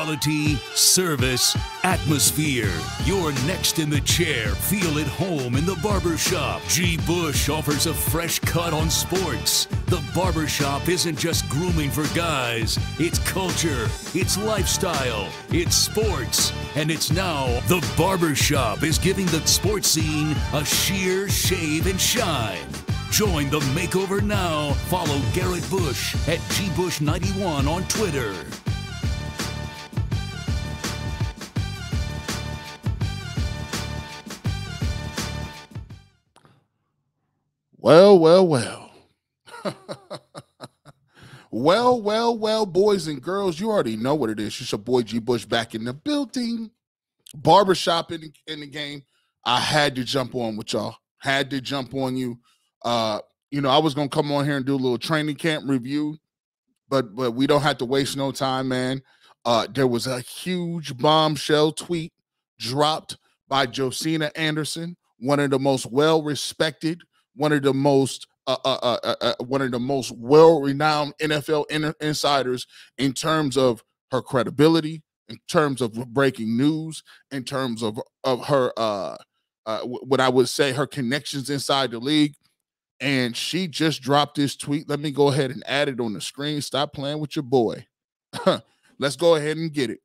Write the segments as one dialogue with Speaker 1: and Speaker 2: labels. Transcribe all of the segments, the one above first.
Speaker 1: Quality, service, atmosphere. You're next in the chair. Feel at home in the Barbershop. G. Bush offers a fresh cut on sports. The Barbershop isn't just grooming for guys. It's culture, it's lifestyle, it's sports. And it's now the Barbershop is giving the sports scene a sheer shave and shine. Join the makeover now. Follow Garrett Bush at GBush91 on Twitter.
Speaker 2: Well. well, boys and girls, you already know what it is. It's your boy G. Bush back in the building. Barbershop in the game. I had to jump on with y'all. Had to jump on you. I was going to come on here and do a little training camp review, but we don't have to waste no time, man. There was a huge bombshell tweet dropped by Josina Anderson, one of the most well-respected, one of the most well-renowned NFL insiders in terms of her credibility, in terms of breaking news, in terms of her what I would say her connections inside the league. And she just dropped this tweet. Let me go ahead and add it on the screen. Stop playing with your boy. Let's go ahead and get it.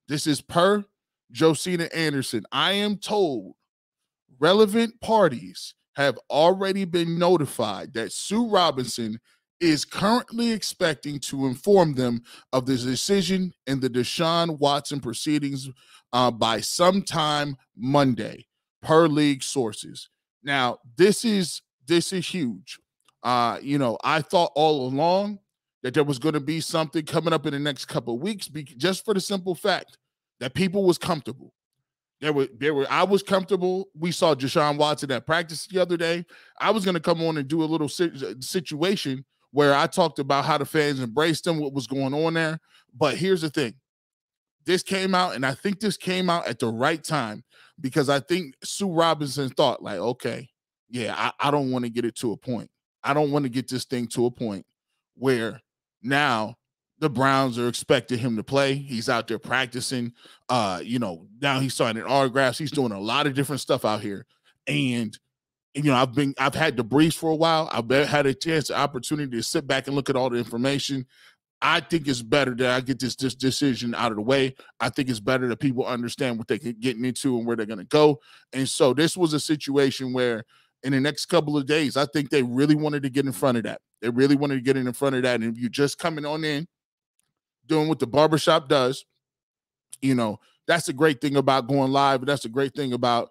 Speaker 2: This is per Josina Anderson. I am told relevant parties have already been notified that Sue Robinson is currently expecting to inform them of the decision in the Deshaun Watson proceedings by sometime Monday, per league sources. Now, this is huge. I thought all along that there was going to be something coming up in the next couple of weeks, just for the simple fact that people was comfortable. I was comfortable. We saw Deshaun Watson at practice the other day. I was going to come on and do a little situation where I talked about how the fans embraced him, what was going on there. But here's the thing. This came out, and I think this came out at the right time, because I think Sue Robinson thought, like, okay, yeah, I don't want to get it to a point. I don't want to get this thing to a point where now the Browns are expecting him to play. He's out there practicing. Now he's signing autographs. He's doing a lot of different stuff out here. And I've had the briefs for a while. I've had an opportunity to sit back and look at all the information. I think it's better that I get this decision out of the way. I think it's better that people understand what they're getting into and where they're going to go. And so this was a situation where in the next couple of days, I think they really wanted to get in front of that. They really wanted to get in front of that. And if you're just coming on in, doing what the Barbershop does, that's a great thing about going live. That's a great thing about,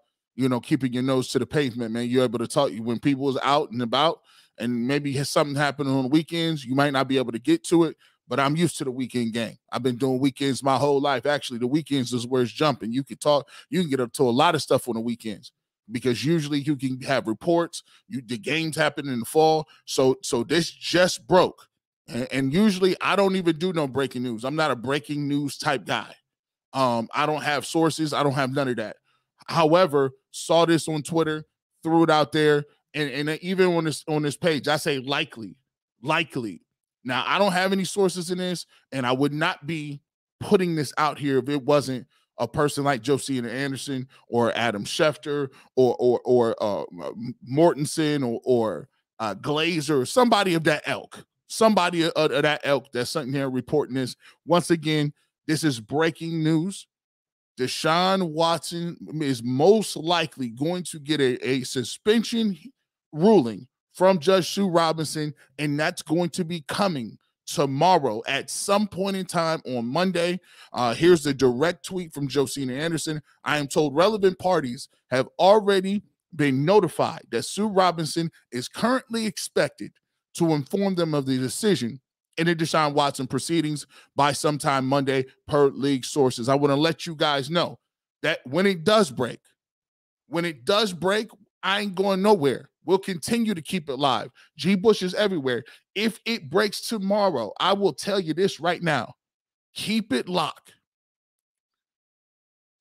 Speaker 2: keeping your nose to the pavement, man. You're able to talk when people is out and about, and maybe has something happening on the weekends. You might not be able to get to it, but I'm used to the weekend game. I've been doing weekends my whole life. Actually, the weekends is where it's jumping. You can get up to a lot of stuff on the weekends, because usually you can have reports. The games happen in the fall. So this just broke. And usually I don't even do no breaking news. I'm not a breaking news type guy. I don't have sources. I don't have none of that. However, saw this on Twitter, threw it out there, and even on this page, I say likely. Now, I don't have any sources in this, and I would not be putting this out here if it wasn't a person like Josina Anderson or Adam Schefter or Mortensen or Glazer, or somebody of that ilk. Somebody of that ilk that's sitting here reporting this. Once again, this is breaking news. Deshaun Watson is most likely going to get a suspension ruling from Judge Sue Robinson, and that's going to be coming tomorrow at some point in time on Monday. Here's the direct tweet from Josina Anderson. I am told relevant parties have already been notified that Sue Robinson is currently expected to inform them of the decision in the Deshaun Watson proceedings by sometime Monday, per league sources. I want to let you guys know that when it does break, I ain't going nowhere. We'll continue to keep it live. G. Bush is everywhere. If it breaks tomorrow, I will tell you this right now. Keep it locked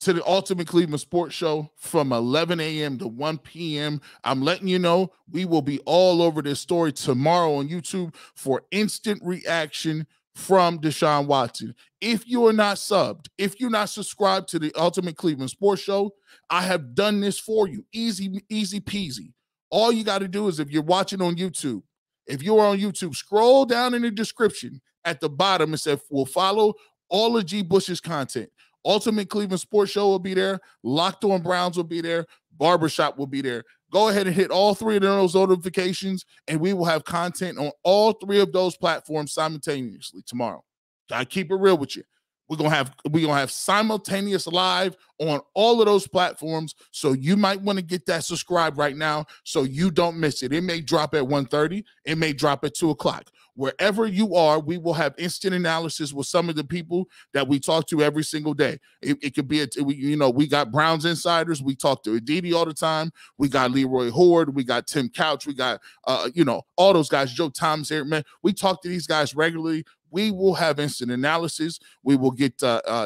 Speaker 2: to the Ultimate Cleveland Sports Show from 11 a.m. to 1 p.m. I'm letting you know we will be all over this story tomorrow on YouTube for instant reaction, from Deshaun Watson. If you are not subbed, if you're not subscribed to the Ultimate Cleveland Sports Show, I have done this for you. Easy, easy peasy. All you got to do is, if you're watching on YouTube, if you're on YouTube, scroll down in the description at the bottom and say, we'll follow all of G. Bush's content. Ultimate Cleveland Sports Show will be there. Locked On Browns will be there. Barbershop will be there. Go ahead and hit all three of those notifications, and we will have content on all three of those platforms simultaneously tomorrow. I keep it real with you. We're gonna have simultaneous live on all of those platforms. So you might want to get that subscribed right now so you don't miss it. It may drop at 1:30. It may drop at 2 o'clock. Wherever you are, we will have instant analysis with some of the people that we talk to every single day. It could be, we got Browns insiders. We talk to Aditi all the time. We got Leroy Horde. We got Tim Couch. We got, all those guys, Joe Thomas here, man. We talk to these guys regularly. We will have instant analysis. We will get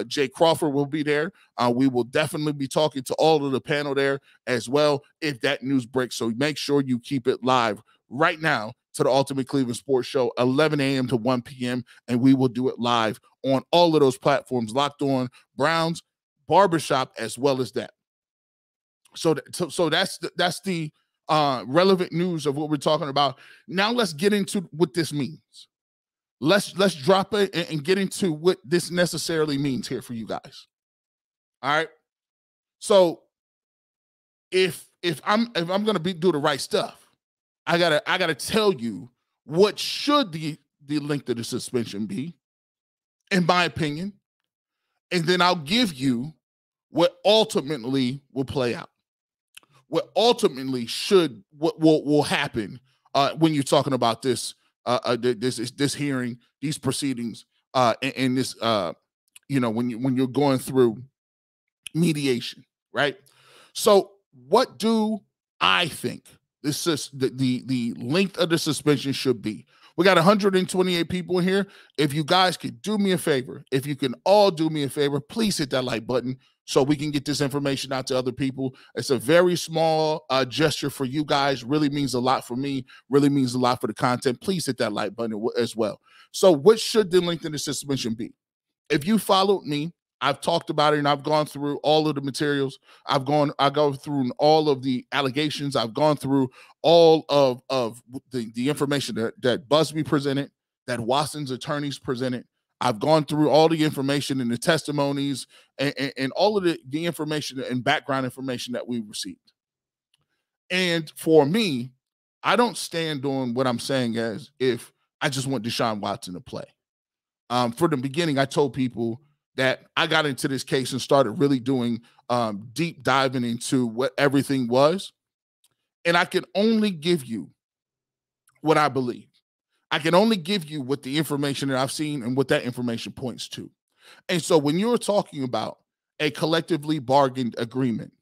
Speaker 2: Jay Crawford will be there. We will definitely be talking to all of the panel there as well if that news breaks. So make sure you keep it live right now to the Ultimate Cleveland Sports Show, 11 a.m. to 1 p.m., and we will do it live on all of those platforms, Locked On Browns, Barbershop, as well as that. So that's the relevant news of what we're talking about. Now let's get into what this means. Let's drop it and get into what this necessarily means here for you guys. All right. So if I'm gonna do the right stuff, I gotta tell you what should the length of the suspension be, in my opinion, and then I'll give you what ultimately will play out. What ultimately what will happen when you're talking about this. This hearing, these proceedings, and this, when you're going through mediation, right? So, what do I think the length of the suspension should be? We got 128 people in here. If you guys could do me a favor, if you can all do me a favor, please hit that like button so we can get this information out to other people. It's a very small gesture for you guys. Really means a lot for me. Really means a lot for the content. Please hit that like button as well. So what should the length of the suspension be? If you followed me, I've talked about it, and I've gone through all of the materials. I go through all of the allegations. I've gone through all of the information that Busby presented, that Watson's attorneys presented. I've gone through all the information and the testimonies and all of the information and background information that we received. And for me, I don't stand on what I'm saying as if I just want Deshaun Watson to play. For the beginning, I told people that I got into this case and started really doing deep diving into what everything was. And I can only give you what I believe. I can only give you what the information that I've seen and what that information points to. And so when you're talking about a collectively bargained agreement,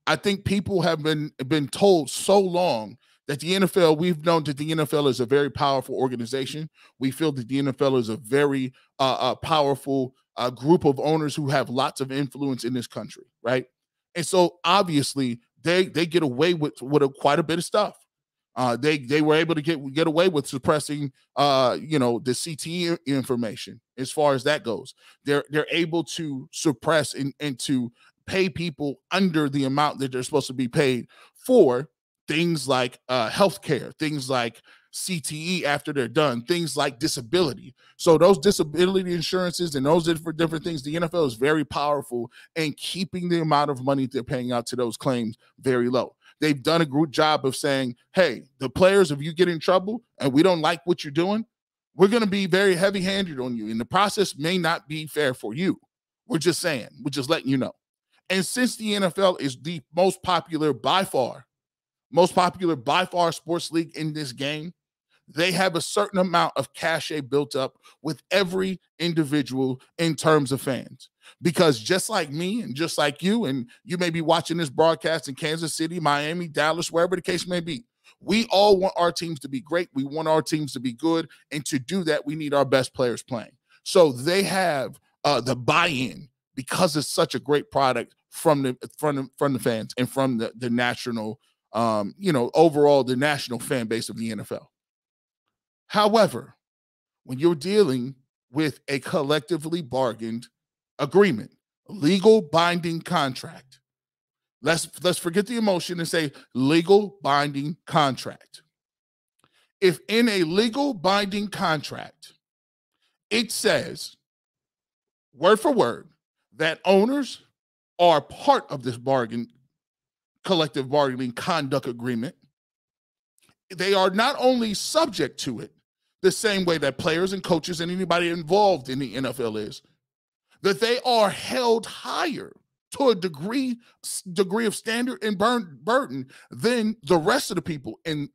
Speaker 2: I think people have been told so long that the NFL, we've known that the NFL is a very powerful organization. We feel that the NFL is a very powerful group of owners who have lots of influence in this country, right? And so obviously they get away with quite a bit of stuff. They were able to get away with suppressing the CTE information as far as that goes. They're able to suppress and to pay people under the amount that they're supposed to be paid for things like healthcare, things like CTE after they're done, things like disability. So those disability insurances and those different things, the NFL is very powerful in keeping the amount of money they're paying out to those claims very low. They've done a good job of saying, hey, the players, if you get in trouble and we don't like what you're doing, we're going to be very heavy-handed on you. And the process may not be fair for you. We're just saying, we're just letting you know. And since the NFL is the most popular by far sports league in this game, they have a certain amount of cachet built up with every individual in terms of fans. Because just like me and just like you, and you may be watching this broadcast in Kansas City, Miami, Dallas, wherever the case may be, we all want our teams to be great. We want our teams to be good. And to do that, we need our best players playing. So they have the buy-in because it's such a great product from the fans and from the national, overall the national fan base of the NFL. However, when you're dealing with a collectively bargained agreement, legal binding contract. Let's forget the emotion and say legal binding contract. If in a legal binding contract, it says word for word that owners are part of this collective bargaining conduct agreement, they are not only subject to it the same way that players and coaches and anybody involved in the NFL is, that they are held higher to a degree of standard and burden than the rest of the people in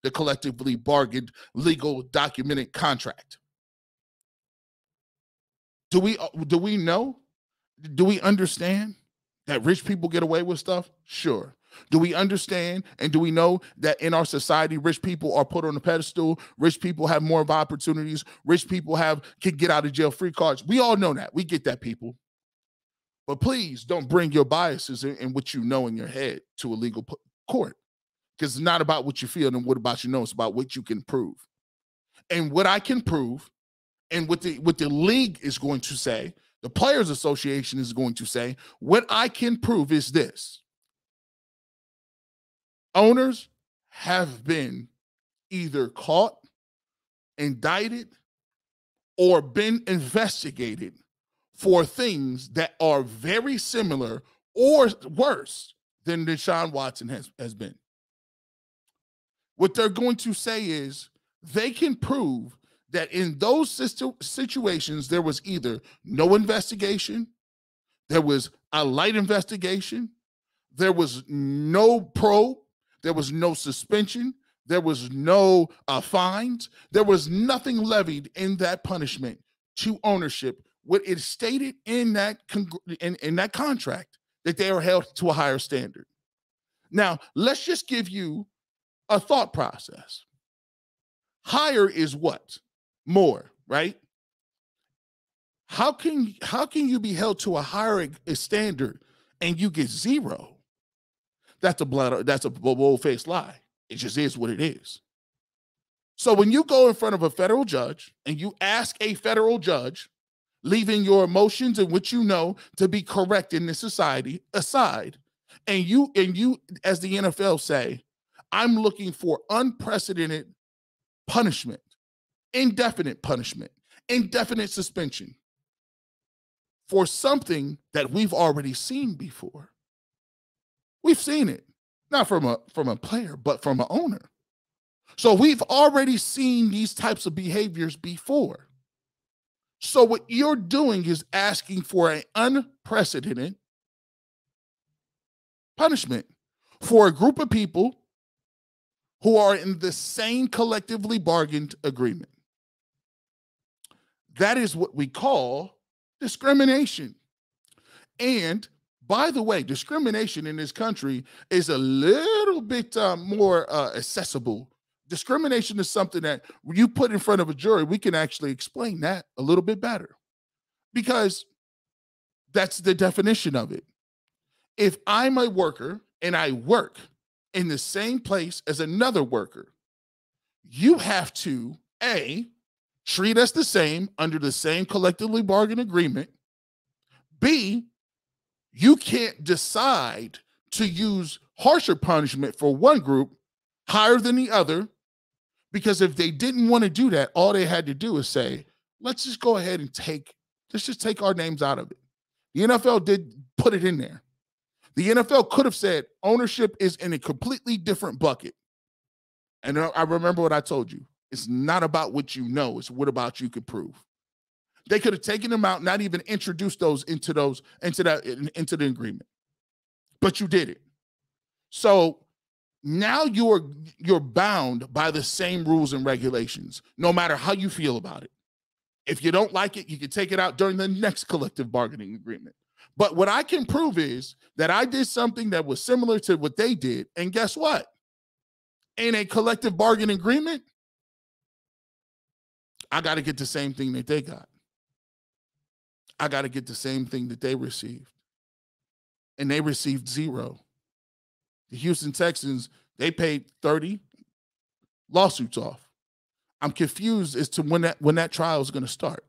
Speaker 2: the collectively bargained legal documented contract. Do we know? Do we understand that rich people get away with stuff? Sure. Do we understand and do we know that in our society, rich people are put on a pedestal? Rich people have more of opportunities. Rich people can get out of jail free cards. We all know that. We get that, people. But please don't bring your biases and what you know in your head to a legal court, because it's not about what you feel and what about you know. It's about what you can prove. And what I can prove and what the league is going to say, the Players Association is going to say, what I can prove is this. Owners have been either caught, indicted, or been investigated for things that are very similar or worse than Deshaun Watson has been. What they're going to say is they can prove that in those situations, there was either no investigation, there was a light investigation, there was no probe, there was no suspension, there was no fines, there was nothing levied in that punishment to ownership. What it stated in that in that contract that they are held to a higher standard. Now, let's just give you a thought process. Higher is what? More, right? How can you be held to a higher standard and you get zero? That's a bold-faced lie. It just is what it is. So when you go in front of a federal judge and you ask a federal judge, leaving your emotions and what you know to be correct in this society aside, and you as the NFL say, I'm looking for unprecedented punishment, indefinite punishment, indefinite suspension for something that we've already seen before. We've seen it, not from a player, but from an owner. So we've already seen these types of behaviors before. So what you're doing is asking for an unprecedented punishment for a group of people who are in the same collectively bargained agreement. That is what we call discrimination. And by the way, discrimination in this country is a little bit more accessible. Discrimination is something that you put in front of a jury, we can actually explain that a little bit better, because that's the definition of it. If I'm a worker and I work in the same place as another worker, you have to, A, treat us the same under the same collectively bargained agreement. B, you can't decide to use harsher punishment for one group higher than the other, because if they didn't want to do that, all they had to do is say, let's just go ahead and let's just take our names out of it. The NFL did put it in there. The NFL could have said ownership is in a completely different bucket. And I remember what I told you. It's not about what you know. It's what about you could prove. They could have taken them out, not even introduced those into the agreement. But you did it. So now you're bound by the same rules and regulations, no matter how you feel about it. If you don't like it, you can take it out during the next collective bargaining agreement. But what I can prove is that I did something that was similar to what they did. And guess what? In a collective bargaining agreement, I got to get the same thing that they got. I got to get the same thing that they received. And they received zero. The Houston Texans, they paid 30 lawsuits off. I'm confused as to when that trial is going to start.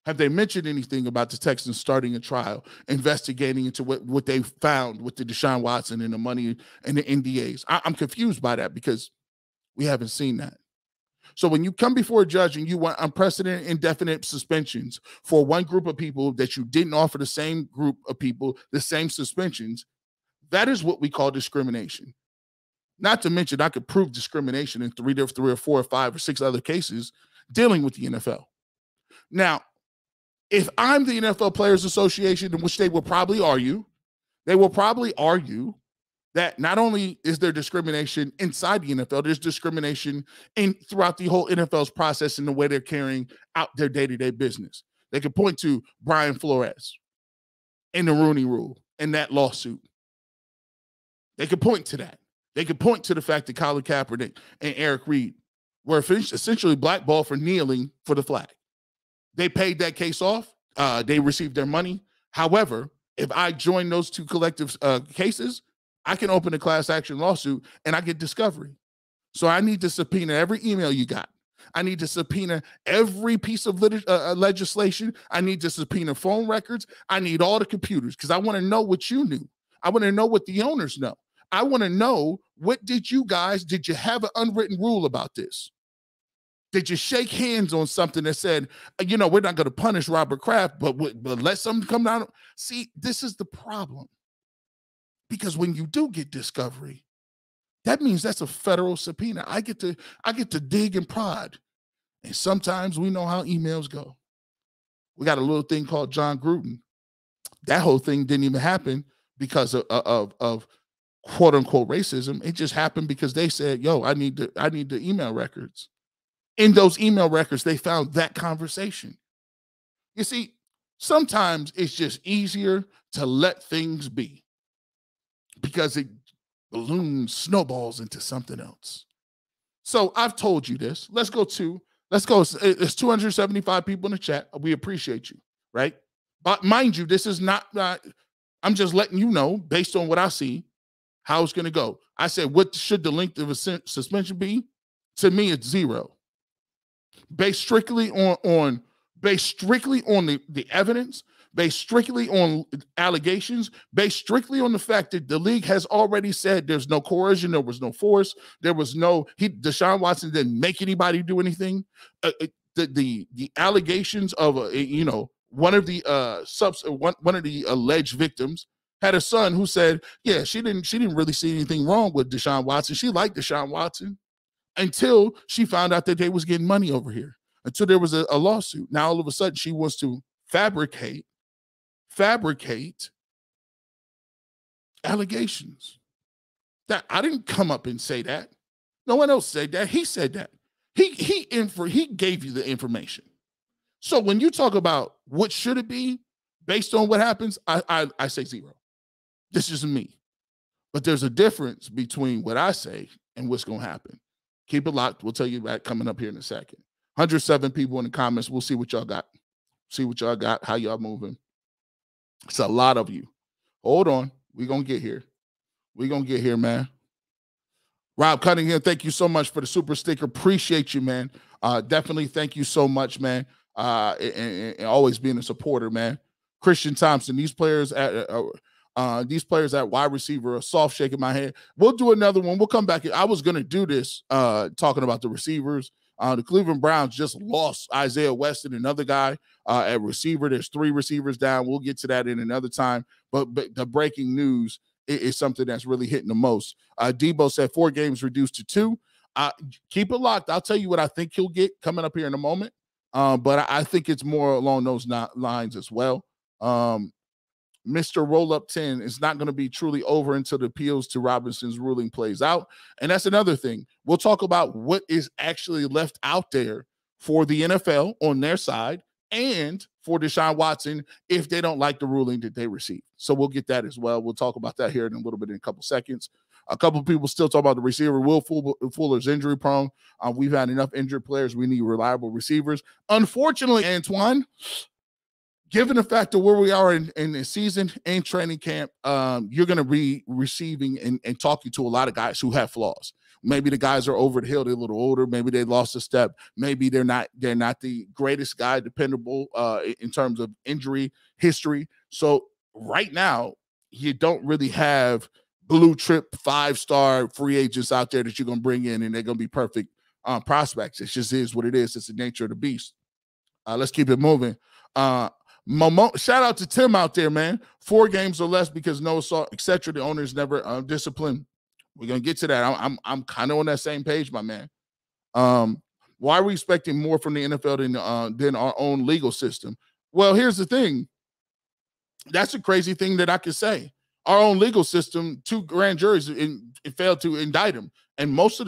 Speaker 2: Have they mentioned anything about the Texans starting a trial, investigating into what they found with the Deshaun Watson and the money and the NDAs? I'm confused by that because we haven't seen that. So when you come before a judge and you want unprecedented indefinite suspensions for one group of people that you didn't offer the same group of people the same suspensions, that is what we call discrimination. Not to mention, I could prove discrimination in three or four or five or six other cases dealing with the NFL. Now, if I'm the NFL Players Association, in which they will probably argue that not only is there discrimination inside the NFL, there's discrimination throughout the whole NFL's process in the way they're carrying out their day-to-day business. They could point to Brian Flores and the Rooney Rule and that lawsuit. They could point to that. They could point to the fact that Colin Kaepernick and Eric Reed were essentially blackballed for kneeling for the flag. They paid that case off. They received their money. However, if I join those two collective cases, I can open a class action lawsuit and I get discovery. So I need to subpoena every email you got. I need to subpoena every piece of legislation. I need to subpoena phone records. I need all the computers because I want to know what you knew. I want to know what the owners know. I want to know, did you have an unwritten rule about this? Did you shake hands on something that said, we're not going to punish Robert Kraft, but let something come down? See, this is the problem. Because when you do get discovery, that means that's a federal subpoena. I get to dig and prod. And sometimes we know how emails go. We got a little thing called John Gruden. That whole thing didn't even happen because of quote unquote racism. It just happened because they said, I need the email records. In those email records, they found that conversation. You see, sometimes it's just easier to let things be because it snowballs into something else. So I've told you this. Let's go. There's 275 people in the chat. We appreciate you, right? But mind you, this is not I'm just letting you know, based on what I see, how it's going to go. I said, what should the length of a suspension be? To me, it's 0. Based strictly on the evidence, based strictly on allegations, based strictly on the fact that the league has already said there's no coercion, there was no force, there was no Deshaun Watson didn't make anybody do anything. The allegations of one of the alleged victims had a son who said, she didn't really see anything wrong with Deshaun Watson. She liked Deshaun Watson until she found out that they was getting money over here, until there was a lawsuit. Now, all of a sudden, she wants to fabricate allegations. That I didn't come up and say that. No one else said that. He said that. He gave you the information. So when you talk about what should it be based on what happens, I say 0. This is me. But there's a difference between what I say and what's going to happen. Keep it locked. We'll tell you that coming up here in a second. 107 people in the comments. We'll see what y'all got. How y'all moving. It's a lot of you. Hold on. We're going to get here. Man. Rob Cunningham, thank you so much for the super sticker. Appreciate you, man. Definitely thank you so much, man. And always being a supporter, man. Christian Thompson, these players at wide receiver are soft shaking my head. We'll do another one. We'll come back. I was going to do this talking about the receivers. The Cleveland Browns just lost Isaiah West and another guy at receiver. There's 3 receivers down. We'll get to that in another time. But the breaking news is something that's really hitting the most. Debo said 4 games reduced to 2. Keep it locked. I'll tell you what I think he'll get coming up here in a moment. But I think it's more along those lines as well. Mr. Roll-Up 10 is not going to be truly over until the appeals to Robinson's ruling plays out. And that's another thing. We'll talk about what is actually left out there for the NFL on their side and for Deshaun Watson if they don't like the ruling that they received. So we'll get that as well. We'll talk about that here in a little bit in a couple seconds. A couple of people still talk about the receiver. Will Fuller's injury prone. We've had enough injured players. We need reliable receivers. Unfortunately, Antoine, given the fact of where we are in the season and training camp, you're going to be receiving and talking to a lot of guys who have flaws. Maybe the guys are over the hill, they're a little older. Maybe they lost a step. Maybe they're not the greatest guy, dependable in terms of injury history. So right now, you don't really have blue chip 5-star free agents out there that you're going to bring in and they're going to be perfect prospects. It just is what it is. It's the nature of the beast. Let's keep it moving. Shout out to Tim out there, man. 4 games or less because no assault, etc. The owner's never disciplined. We're gonna get to that. I'm kind of on that same page, my man. Why are we expecting more from the NFL than our own legal system? Well, here's the thing. That's a crazy thing that I could say. Our own legal system, 2 grand juries failed to indict him. And most of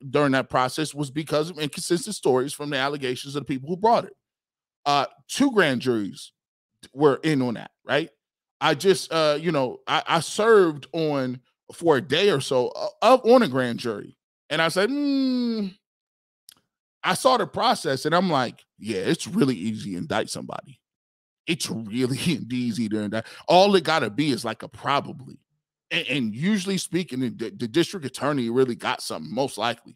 Speaker 2: during that process was because of inconsistent stories from the allegations of the people who brought it. 2 grand juries were in on that, right? I just, I served on for a day or so on a grand jury. And I said, I saw the process and I'm like, yeah, it's really easy to indict somebody. It's really easy to indict. All it got to be is like a probably. And usually speaking, the district attorney really got something, most likely.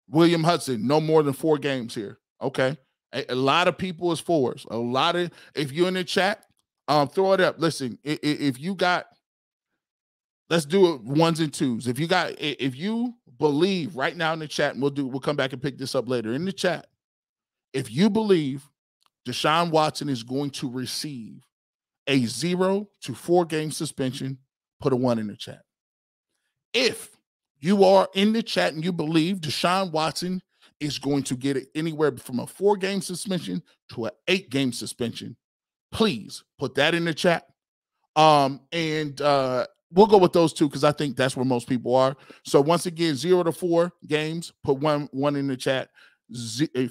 Speaker 2: William Hudson, no more than 4 games here. Okay. A lot of people is 4s. A lot of, if you're in the chat, throw it up. Listen, if you got, let's do it 1s and 2s. If you believe right now in the chat, and we'll come back and pick this up later in the chat. If you believe Deshaun Watson is going to receive a 0 to 4 game suspension, put a 1 in the chat. If you are in the chat and you believe Deshaun Watson is going to get it anywhere from a 4 game suspension to an 8 game suspension, please put that in the chat. We'll go with those 2 because I think that's where most people are. So once again, 0 to 4 games, put one in the chat.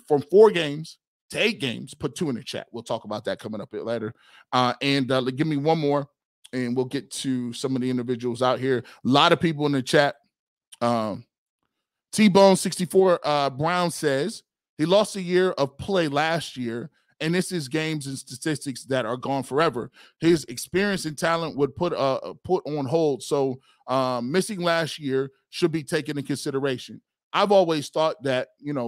Speaker 2: From 4 games to 8 games, put 2 in the chat. We'll talk about that coming up a bit later. Give me one more, and we'll get to some of the individuals out here. A lot of people in the chat. T-Bone 64 Brown says he lost a year of play last year, and this is games and statistics that are gone forever. His experience and talent would put on hold, so missing last year should be taken into consideration. I've always thought that,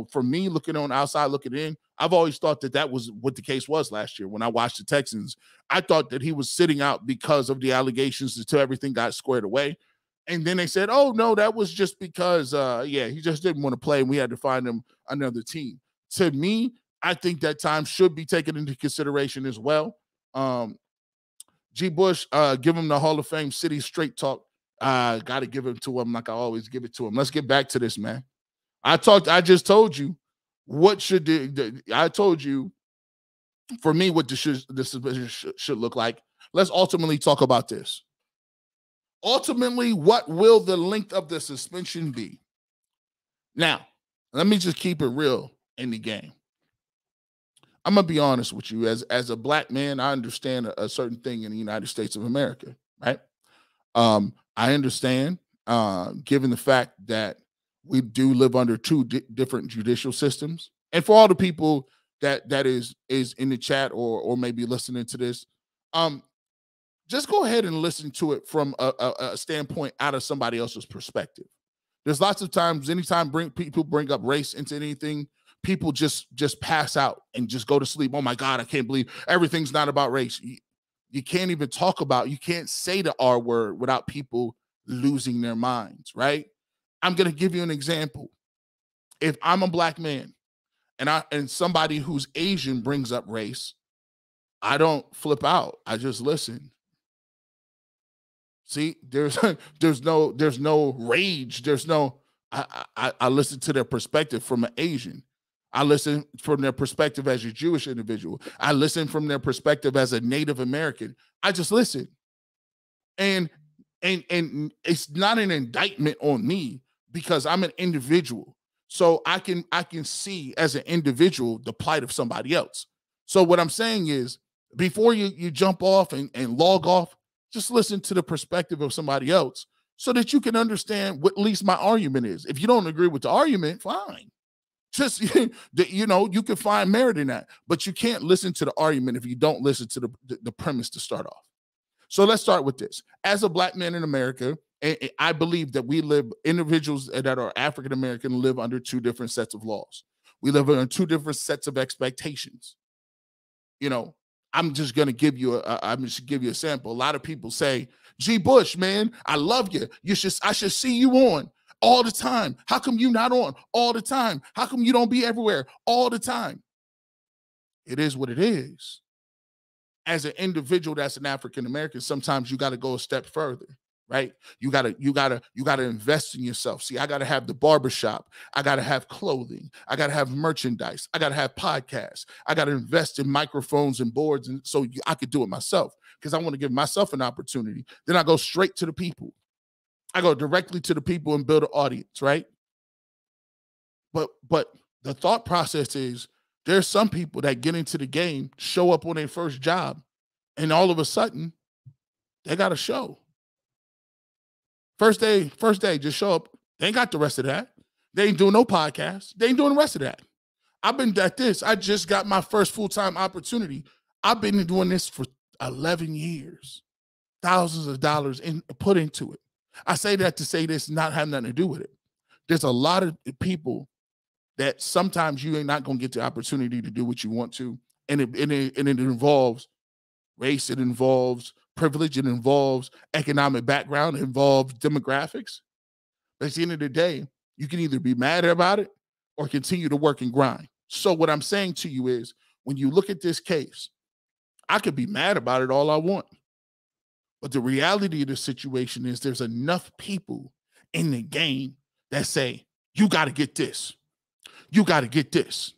Speaker 2: for me looking on outside looking in, I've always thought that was what the case was last year when I watched the Texans. I thought that he was sitting out because of the allegations until everything got squared away. And then they said, oh, no, that was just because, he just didn't want to play and we had to find him another team. To me, I think that time should be taken into consideration as well. G. Bush, give him the Hall of Fame City straight talk. Got to give it to him like I always give it to him. Let's get back to this, man. I just told you what I told you for me what this should look like. Let's ultimately talk about this. Ultimately, what will the length of the suspension be? Now, let me just keep it real in the game. I'm going to be honest with you. As a black man, I understand a certain thing in the United States of America, right? I understand, given the fact that we do live under 2 different judicial systems. And for all the people that is in the chat or maybe listening to this, just go ahead and listen to it from a standpoint out of somebody else's perspective. There's lots of times, anytime people bring up race into anything, people just pass out and just go to sleep. Oh my God, I can't believe everything's not about race. You can't even you can't say the R word without people losing their minds, right? I'm going to give you an example. If I'm a black man and somebody who's Asian brings up race, I don't flip out. I just listen. See, there's no rage. I listen to their perspective from an Asian. I listen from their perspective as a Jewish individual. I listen from their perspective as a Native American. I just listen. And it's not an indictment on me because I'm an individual. So I can see as an individual the plight of somebody else. So what I'm saying is, before you jump off and log off, just listen to the perspective of somebody else so that you can understand what at least my argument is. If you don't agree with the argument, fine. Just, you can find merit in that, but you can't listen to the argument if you don't listen to the premise to start off. So let's start with this. As a black man in America, I believe that individuals that are African American live under two different sets of laws. We live under two different sets of expectations. I'm just going to give you a sample. A lot of people say, G. Bush, man, I love you. I should see you on all the time. How come you not on all the time? How come you don't be everywhere all the time? It is what it is. As an individual that's an African American, sometimes you got to go a step further, right? You gotta invest in yourself. See, I gotta have the barbershop. I gotta have clothing. I gotta have merchandise. I gotta have podcasts. I gotta invest in microphones and boards, and so I could do it myself because I want to give myself an opportunity. Then I go straight to the people. I go directly to the people and build an audience, right? But the thought process is there's some people that get into the game, show up on their first job, and all of a sudden they got a show. First day, just show up. They ain't got the rest of that. They ain't doing no podcast. They ain't doing the rest of that. I've been at this. I just got my first full-time opportunity. I've been doing this for 11 years. Thousands of dollars put into it. I say that to say this not have nothing to do with it. There's a lot of people that sometimes you ain't not going to get the opportunity to do what you want to. And it involves race. It involves privilege. It involves economic background. It involves demographics. But at the end of the day, you can either be mad about it or continue to work and grind. So what I'm saying to you is, when you look at this case, I could be mad about it all I want. But the reality of the situation is there's enough people in the game that say, you got to get this. You got to get this.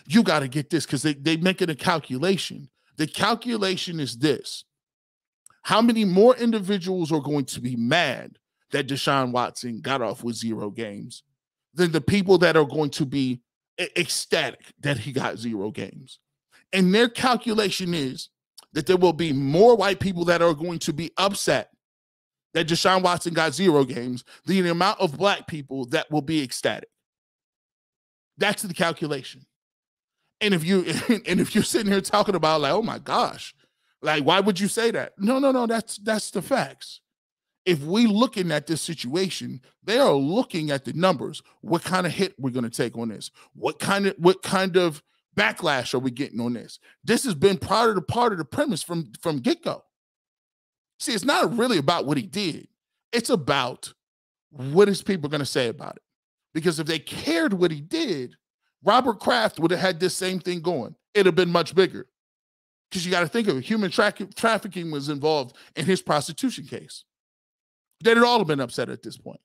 Speaker 2: You got to get this, because they make it a calculation. The calculation is this. How many more individuals are going to be mad that Deshaun Watson got off with 0 games than the people that are going to be ecstatic that he got 0 games? And their calculation is that there will be more white people that are going to be upset that Deshaun Watson got 0 games than the amount of black people that will be ecstatic. That's the calculation. And if you're sitting here talking about like, oh my gosh, like, why would you say that? No, that's the facts. If we looking at this situation, they are looking at the numbers. What kind of hit we're going to take on this? What kind of backlash are we getting on this? This has been part of the premise from get-go. See, it's not really about what he did. It's about what is people going to say about it. Because if they cared what he did, Robert Kraft would have had this same thing going. It'd have been much bigger. Because you got to think of it. Human trafficking was involved in his prostitution case. They'd all have been upset at this point.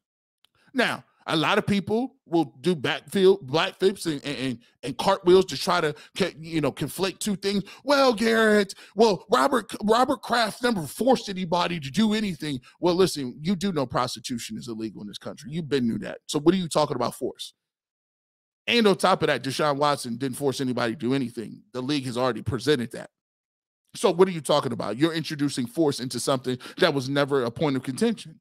Speaker 2: Now, a lot of people will do black flips and cartwheels to try to, conflate two things. Well, Garrett, Robert Kraft never forced anybody to do anything. Well, listen, you do know prostitution is illegal in this country. You've been knew that. So what are you talking about force? And on top of that, Deshaun Watson didn't force anybody to do anything. The league has already presented that. So what are you talking about? You're introducing force into something that was never a point of contention.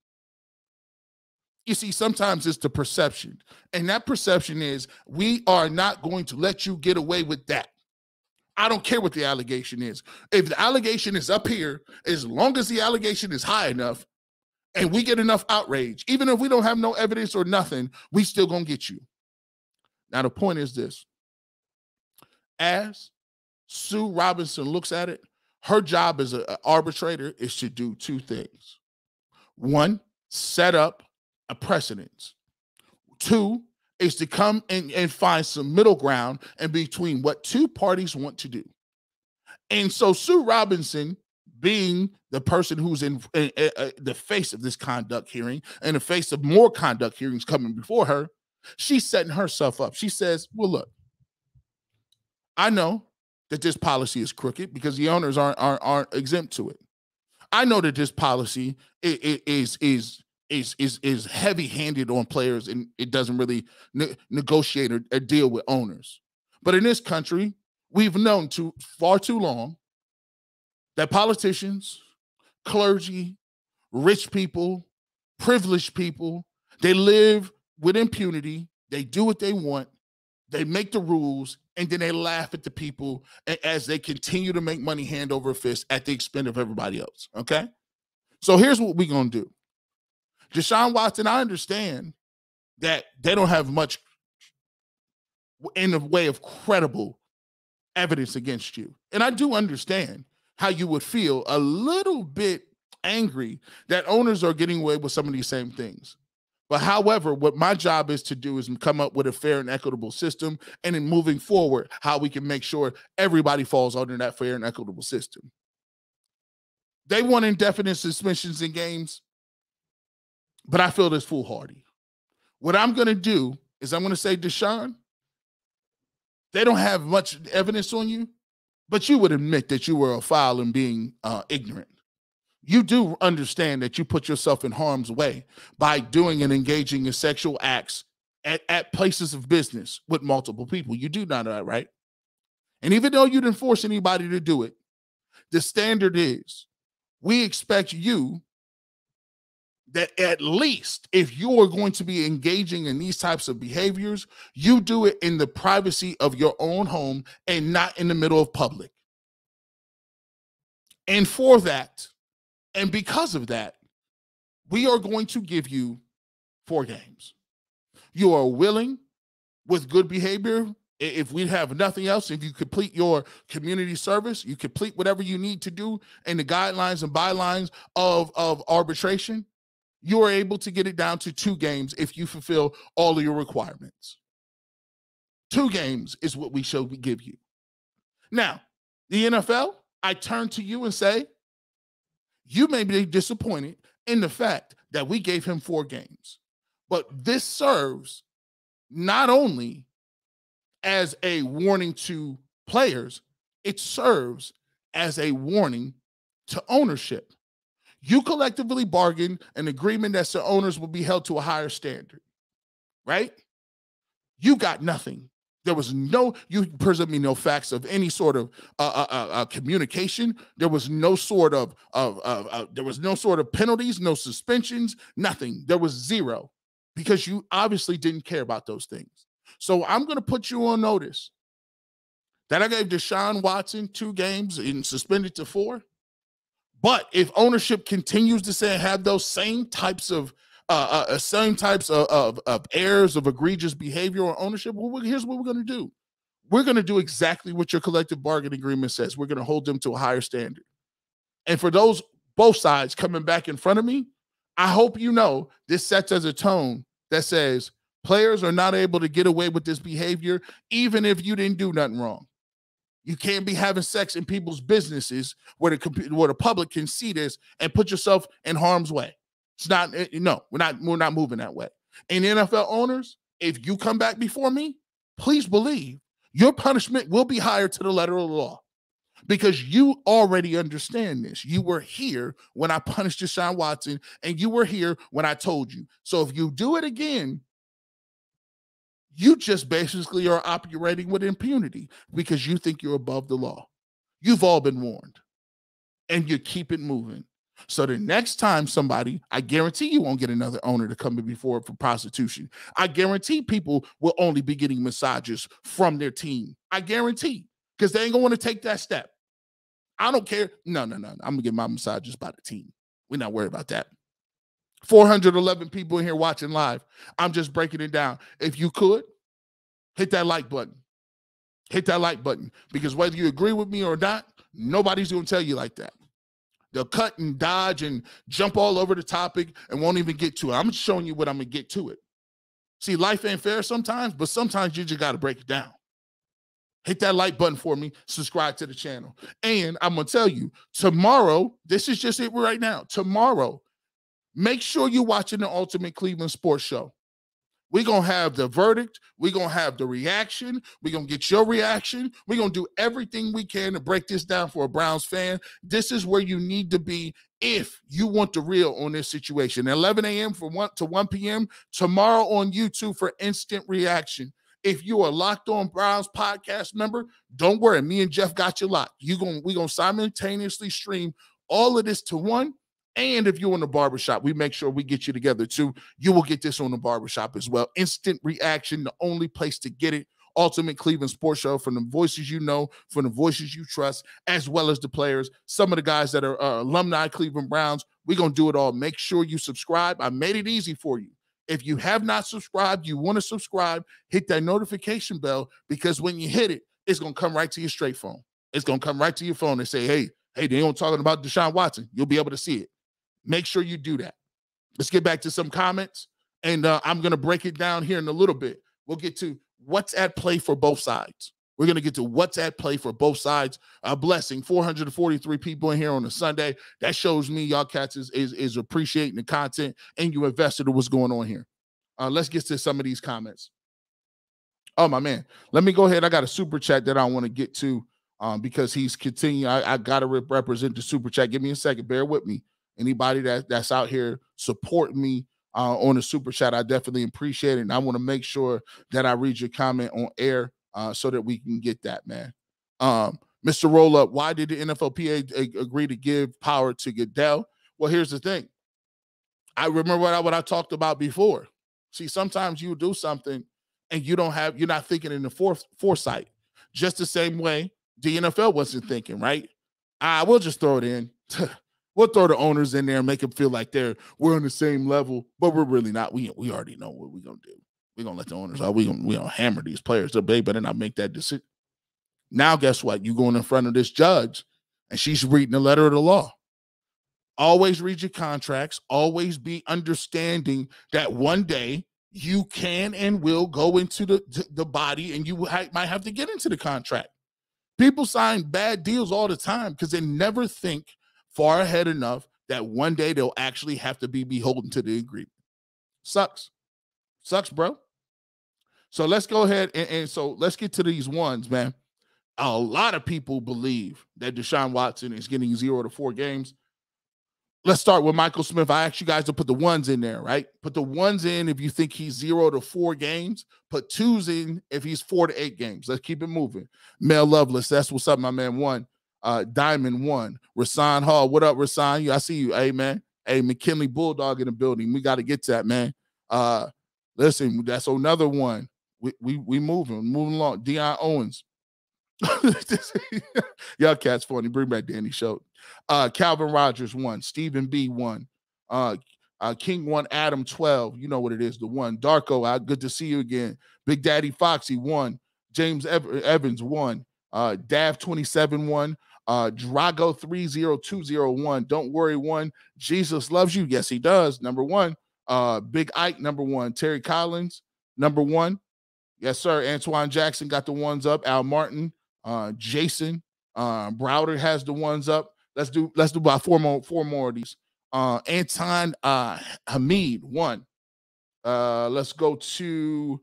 Speaker 2: You see, sometimes it's the perception. And that perception is, we are not going to let you get away with that. I don't care what the allegation is. If the allegation is up here, as long as the allegation is high enough and we get enough outrage, even if we don't have no evidence or nothing, we still gonna get you. Now, the point is this. As Sue Robinson looks at it, her job as an arbitrator is to do two things. One, set up a precedence. Two, is to come and find some middle ground in between what two parties want to do. And so Sue Robinson, being the person who's in the face of this conduct hearing and the face of more conduct hearings coming before her, she's setting herself up. She says, well, look, I know that this policy is crooked because the owners aren't exempt to it. I know that this policy is heavy-handed on players and it doesn't really negotiate or deal with owners. But in this country, we've known far too long that politicians, clergy, rich people, privileged people, they live with impunity. They do what they want. They make the rules, and then they laugh at the people as they continue to make money hand over fist at the expense of everybody else, okay? So here's what we're going to do. Deshaun Watson, I understand that they don't have much in the way of credible evidence against you. And I do understand how you would feel a little bit angry that owners are getting away with some of these same things. But however, what my job is to do is come up with a fair and equitable system, and in moving forward, how we can make sure everybody falls under that fair and equitable system. They want indefinite suspensions in games, but I feel it's foolhardy. What I'm going to do is I'm going to say, Deshaun, they don't have much evidence on you, but you would admit that you were a foul and being ignorant. You do understand that you put yourself in harm's way by doing and engaging in sexual acts at places of business with multiple people. You do know that, right? And even though you didn't force anybody to do it, the standard is we expect you that at least if you are going to be engaging in these types of behaviors, you do it in the privacy of your own home and not in the middle of public. And for that, and because of that, we are going to give you 4 games. You are willing, with good behavior, if we have nothing else, if you complete your community service, you complete whatever you need to do in the guidelines and bylines of arbitration, you are able to get it down to 2 games if you fulfill all of your requirements. 2 games is what we should give you. Now, the NFL, I turn to you and say, you may be disappointed in the fact that we gave him 4 games, but this serves not only as a warning to players, it serves as a warning to ownership. You collectively bargained an agreement that the owners will be held to a higher standard, right? You got nothing. There was you present me no facts of any sort of communication. There was no sort of penalties, no suspensions, nothing. There was 0 because you obviously didn't care about those things. So I'm going to put you on notice that I gave Deshaun Watson 2 games and suspended to 4. But if ownership continues to say have those same types of errors of egregious behavior or ownership, well, here's what we're going to do. We're going to do exactly what your collective bargaining agreement says. We're going to hold them to a higher standard. And for those both sides coming back in front of me, I hope you know this sets as a tone that says players are not able to get away with this behavior even if you didn't do nothing wrong. You can't be having sex in people's businesses where the public can see this and put yourself in harm's way. It's not, no, we're not moving that way. And NFL owners, if you come back before me, please believe your punishment will be higher to the letter of the law because you already understand this. You were here when I punished Deshaun Watson, and you were here when I told you. So if you do it again, you just basically are operating with impunity because you think you're above the law. You've all been warned, and you keep it moving. So the next time somebody, I guarantee you won't get another owner to come in before for prostitution. I guarantee people will only be getting massages from their team. I guarantee, because they ain't going to want to take that step. I don't care. No. I'm going to get my massages by the team. We're not worried about that. 411 people in here watching live. I'm just breaking it down. If you could, hit that like button. Hit that like button. Because whether you agree with me or not, nobody's going to tell you like that. They'll cut and dodge and jump all over the topic and won't even get to it. I'm just showing you what I'm going to get to it. See, life ain't fair sometimes, but sometimes you just got to break it down. Hit that like button for me. Subscribe to the channel. And I'm going to tell you, tomorrow, this is just it right now. Tomorrow, make sure you're watching the Ultimate Cleveland Sports Show. We're going to have the verdict. We're going to have the reaction. We're going to get your reaction. We're going to do everything we can to break this down for a Browns fan. This is where you need to be if you want the real on this situation. 11 a.m. to 1 p.m. tomorrow on YouTube for instant reaction. If you are Locked On Browns podcast member, don't worry. Me and Jeff got you locked. We're going to simultaneously stream all of this to one. And if you're on the Barbershop, we make sure we get you together too. You will get this on the Barbershop as well. Instant reaction, the only place to get it ultimate Cleveland sports show, from the voices you know, from the voices you trust, as well as the players, some of the guys that are alumni Cleveland Browns. We're going to do it all. Make sure you subscribe. I made it easy for you. If you have not subscribed, you want to subscribe, hit that notification bell, because when you hit it, it's going to come right to your straight phone. It's going to come right to your phone and say, hey, they don't talking about Deshaun Watson. You'll be able to see it. Make sure you do that. Let's get back to some comments, and I'm going to break it down here in a little bit. We'll get to what's at play for both sides. We're going to get to what's at play for both sides. A blessing, 443 people in here on a Sunday. That shows me y'all cats is appreciating the content, and you invested in what's going on here. Let's get to some of these comments. Oh, my man. Let me go ahead. I got a super chat that I want to get to because he's continuing. I got to represent the super chat. Give me a second. Bear with me. Anybody that's out here supporting me on the super chat, I definitely appreciate it. And I want to make sure that I read your comment on air so that we can get that, man. Mr. Roll Up, why did the NFLPA agree to give power to Goodell? Well, here's the thing. I remember what I talked about before. See, sometimes you do something and you're not thinking in the foresight. Just the same way the NFL wasn't thinking, right? We'll just throw it in. We'll throw the owners in there and make them feel like we're on the same level, but we're really not. We already know what we're gonna do. We're gonna let the owners out. We're gonna hammer these players. They better not make that decision. Now, guess what? You going in front of this judge, and she's reading the letter of the law. Always read your contracts. Always be understanding that one day you can and will go into the body, and you might have to get into the contract. People sign bad deals all the time because they never think far ahead enough that one day they'll actually have to be beholden to the agreement. Sucks, bro. So let's go ahead and so let's get to these ones, man. A lot of people believe that Deshaun Watson is getting 0 to 4 games. Let's start with Michael Smith. I asked you guys to put the ones in there, right? Put the ones in if you think he's 0 to 4 games. Put 2s in if he's 4 to 8 games. Let's keep it moving. Mel Lovelace, that's what's up, my man. 1. Diamond 1. Rasan Hall, what up, Rasan? I see you. Hey, man. Hey, McKinley Bulldog in the building. We got to get to that, man. Listen, that's another one. We moving along. Deion Owens. Y'all cats funny. Bring back Danny Schultz. Calvin Rogers 1. Stephen B 1. King 1. Adam 12. You know what it is. The 1. Darko, good to see you again. Big Daddy Foxy 1. James Evans 1. Dav 27 1. Drago 30201. Don't worry 1. Jesus loves you. Yes, he does. Number 1. Big Ike number 1. Terry Collins number 1. Yes, sir. Antoine Jackson got the ones up. Al Martin, Jason, Browder has the ones up. Let's do about four more of these. Anton Hamid 1. Let's go to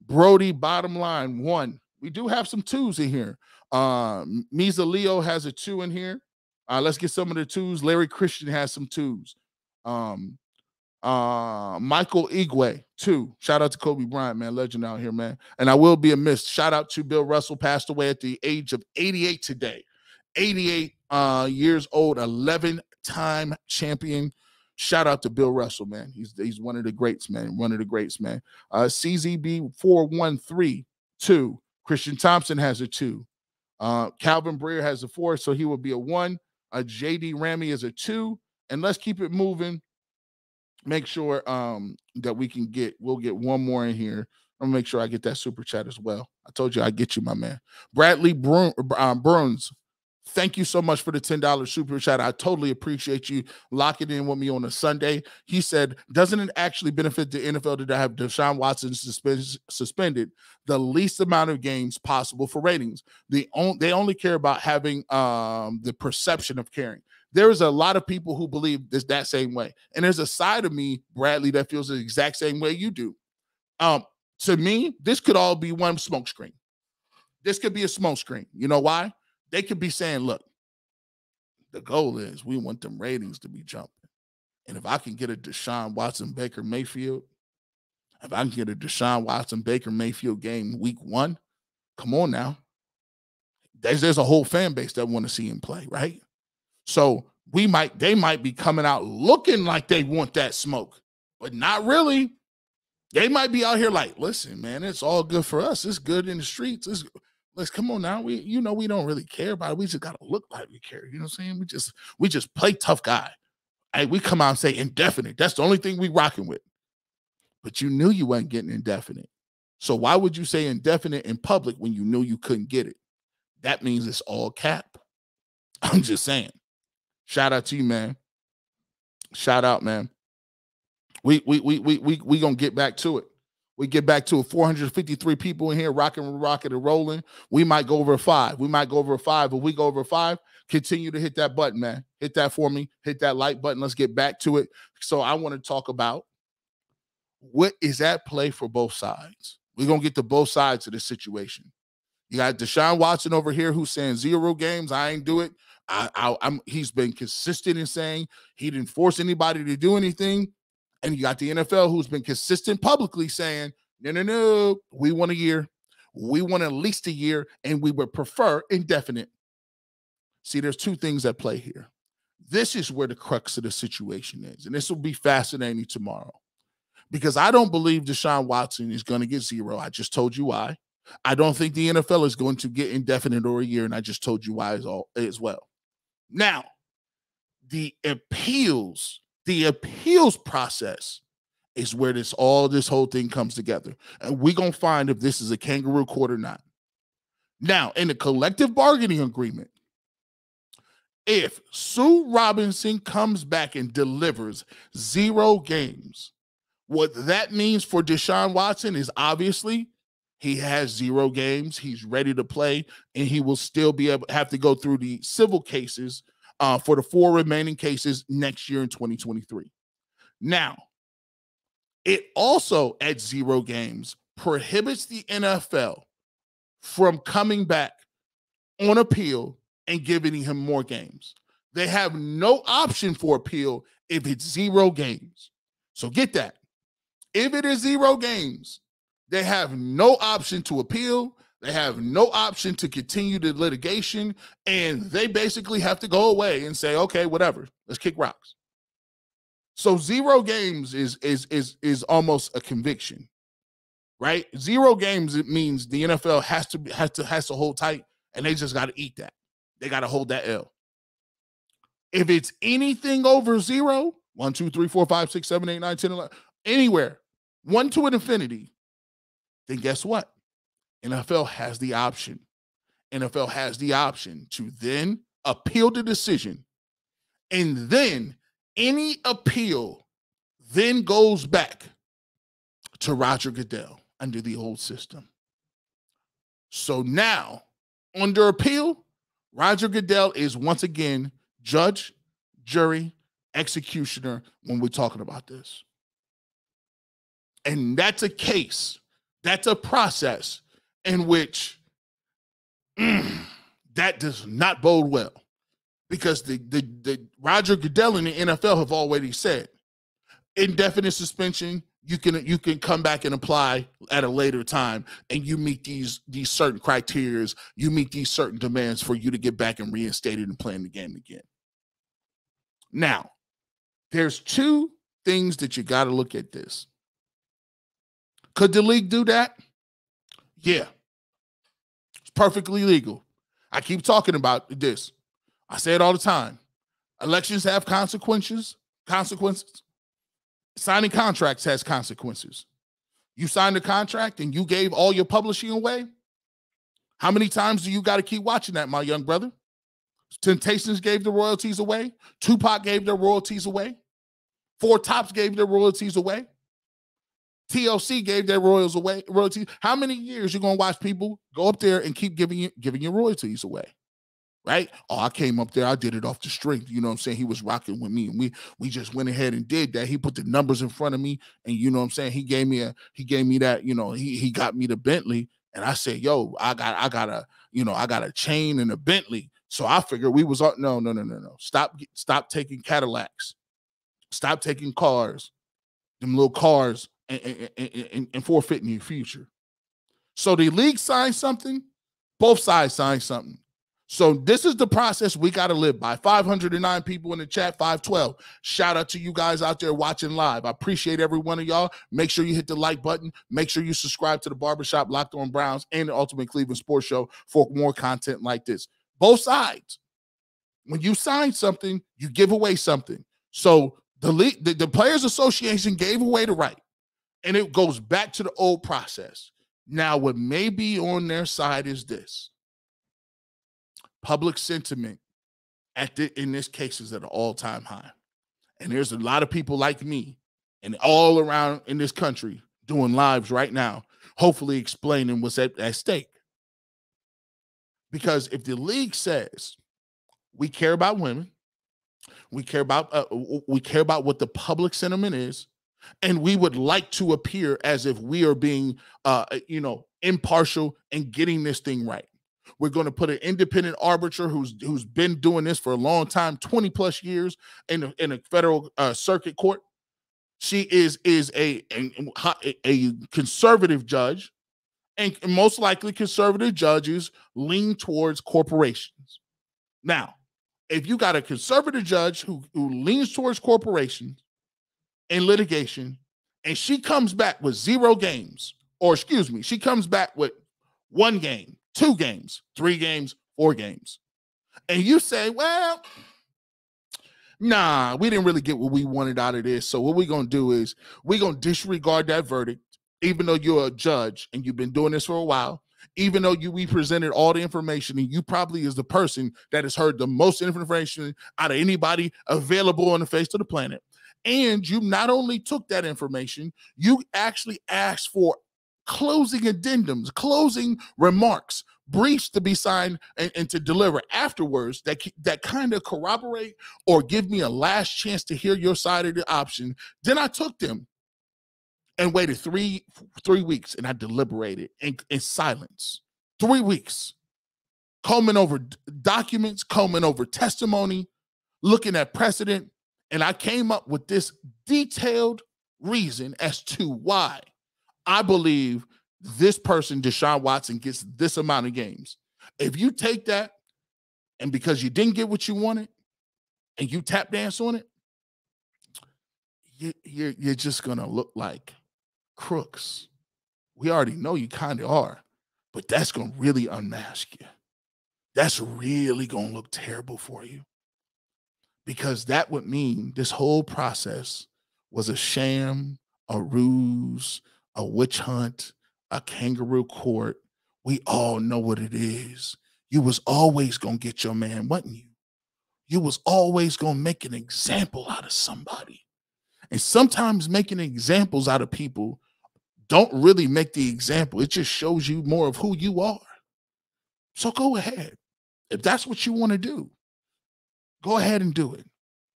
Speaker 2: Brody Bottom Line 1. We do have some 2s in here. Misa Leo has a 2 in here. Let's get some of the 2s. Larry Christian has some 2s. Michael Igwe 2. Shout out to Kobe Bryant, man. Legend out here, man. And I will be amiss. Shout out to Bill Russell, passed away at the age of 88 today. 88 years old, 11-time champion. Shout out to Bill Russell, man. He's one of the greats, man. One of the greats, man. CZB 413 2. Christian Thompson has a 2. Calvin Breer has a 4, so he will be a 1. JD Ramey is a 2. And let's keep it moving. Make sure that we'll get one more in here. I'm gonna make sure I get that super chat as well. I told you I'd get you, my man. Bradley Burns, thank you so much for the $10 super chat. I totally appreciate you locking in with me on a Sunday. He said, doesn't it actually benefit the NFL to have Deshaun Watson suspended the least amount of games possible for ratings? They only care about having the perception of caring. There's a lot of people who believe this that same way. And there's a side of me, Bradley, that feels the exact same way you do. To me, this could all be one smoke screen. This could be a smoke screen. You know why? They could be saying, look, the goal is we want them ratings to be jumping. And if I can get a Deshaun Watson Baker Mayfield, if I can get a Deshaun Watson Baker Mayfield game week 1, come on now. There's a whole fan base that want to see him play, right? So they might be coming out looking like they want that smoke, but not really. They might be out here like, listen, man, it's all good for us. It's good in the streets. Let's come on now. We don't really care about it. We just gotta look like we care. You know what I'm saying? We just play tough guy. Hey, we come out and say indefinite. That's the only thing we rocking with. But you knew you wasn't getting indefinite. So why would you say indefinite in public when you knew you couldn't get it? That means it's all cap. I'm just saying. Shout out to you, man. Shout out, man. We gonna get back to it. We get back to it. 453 people in here rocking and rolling. We might go over 5. We might go over 5. If we go over 5, continue to hit that button, man. Hit that for me. Hit that like button. Let's get back to it. So I want to talk about what is at play for both sides. We're gonna get to both sides of this situation. You got Deshaun Watson over here who's saying 0 games. I ain't do it. He's been consistent in saying he didn't force anybody to do anything. And you got the NFL who's been consistent publicly saying, no, we want a year. We want at least a year, and we would prefer indefinite. See, there's 2 things at play here. This is where the crux of the situation is, and this will be fascinating tomorrow. Because I don't believe Deshaun Watson is going to get 0. I just told you why. I don't think the NFL is going to get indefinite or a year, and I just told you why as well. Now, the appeals process is where this whole thing comes together. And we're going to find if this is a kangaroo court or not. Now, in the collective bargaining agreement, if Sue Robinson comes back and delivers 0 games, what that means for Deshaun Watson is obviously he has 0 games. He's ready to play, and he will still have to go through the civil cases for the 4 remaining cases next year in 2023. Now, it also at 0 games prohibits the NFL from coming back on appeal and giving him more games. They have no option for appeal if it's 0 games. So get that. If it is 0 games, they have no option to appeal. They have no option to continue the litigation, and they basically have to go away and say, okay, whatever, let's kick rocks. So 0 games is almost a conviction, right? 0 games, it means the NFL has to hold tight, and they just got to eat that. They got to hold that L. If it's anything over 0, 1, 2, 3, 4, 5, 6, 7, 8, 9, 10, 11, anywhere, 1 to an infinity, then guess what? NFL has the option. NFL has the option to then appeal the decision. And then any appeal then goes back to Roger Goodell under the old system. So now, under appeal, Roger Goodell is once again judge, jury, executioner when we're talking about this. And that's a case. That's a process in which that does not bode well, because the Roger Goodell and the NFL have already said indefinite suspension. You can come back and apply at a later time, and you meet these certain criteria, you meet these certain demands for you to get back and reinstated and playing the game again. Now, there's 2 things that you got to look at this. Could the league do that? Yeah. It's perfectly legal. I keep talking about this. I say it all the time. Elections have consequences. Signing contracts has consequences. You signed a contract and you gave all your publishing away. How many times do you got to keep watching that, my young brother? Temptations gave the royalties away. Tupac gave their royalties away. 4 Tops gave their royalties away. TLC gave their royalties. How many years you gonna watch people go up there and keep giving your royalties away? Right? Oh, I came up there, I did it off the strength. You know what I'm saying? He was rocking with me, and we just went ahead and did that. He put the numbers in front of me, and you know what I'm saying? He gave me that, you know, he got me the Bentley, and I said, yo, I got a chain and a Bentley. So I figured we was no. Stop taking Cadillacs. Stop taking cars, them little cars, and forfeiting your future. So the league signed something, both sides signed something. So this is the process we got to live by. 509 people in the chat, 512. Shout out to you guys out there watching live. I appreciate every one of y'all. Make sure you hit the like button. Make sure you subscribe to the Barbershop, Locked On Browns, and the Ultimate Cleveland Sports Show for more content like this. Both sides. When you sign something, you give away something. So the league, the Players Association gave away the right, and it goes back to the old process. Now, what may be on their side is this. Public sentiment in this case is at an all-time high. And there's a lot of people like me and all around in this country doing lives right now, hopefully explaining what's at stake. Because if the league says we care about women, we care about what the public sentiment is, and we would like to appear as if we are being impartial and getting this thing right. We're going to put an independent arbiter who's been doing this for a long time, 20 plus years in a federal circuit court. She is a conservative judge, and most likely conservative judges lean towards corporations. Now, if you got a conservative judge who leans towards corporations in litigation, and she comes back with 0 games, or excuse me, she comes back with 1 game, 2 games, 3 games, 4 games. And you say, well, nah, we didn't really get what we wanted out of this. So what we're going to do is we're going to disregard that verdict, even though you're a judge and you've been doing this for a while, even though we presented all the information, and you probably is the person that has heard the most information out of anybody available on the face of the planet. And you not only took that information, you actually asked for closing addendums, closing remarks, briefs to be signed and to deliver afterwards that kind of corroborate or give me a last chance to hear your side of the option. Then I took them and waited three weeks, and I deliberated in silence. 3 weeks, combing over documents, combing over testimony, looking at precedent, and I came up with this detailed reason as to why I believe this person, Deshaun Watson, gets this amount of games. If you take that, and because you didn't get what you wanted, and you tap dance on it, you're just going to look like crooks. We already know you kind of are, but that's going to really unmask you. That's really going to look terrible for you, because that would mean this whole process was a sham, a ruse, a witch hunt, a kangaroo court. We all know what it is. You was always going to get your man, wasn't you? You was always going to make an example out of somebody. And sometimes making examples out of people don't really make the example. It just shows you more of who you are. So go ahead. If that's what you want to do, go ahead and do it.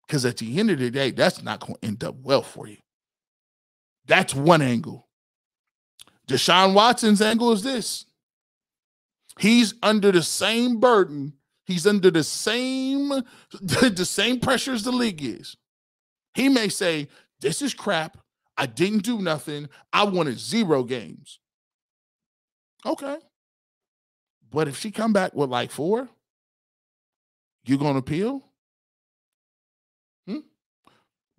Speaker 2: Because at the end of the day, that's not going to end up well for you. That's one angle. Deshaun Watson's angle is this. He's under the same burden. He's under the same pressures the league is. He may say, this is crap. I didn't do nothing. I wanted 0 games. Okay. But if she come back with like 4, you going to appeal?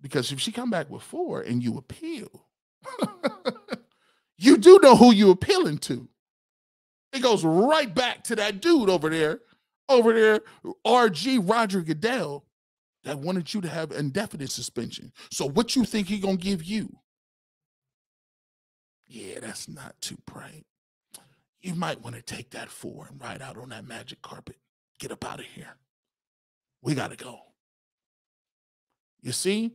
Speaker 2: Because if she come back with 4 and you appeal, you do know who you appealing to. It goes right back to that dude over there, RG Roger Goodell, that wanted you to have indefinite suspension. So what you think he gonna give you? Yeah, that's not too bright. You might want to take that 4 and ride out on that magic carpet. Get up out of here. We got to go. You see,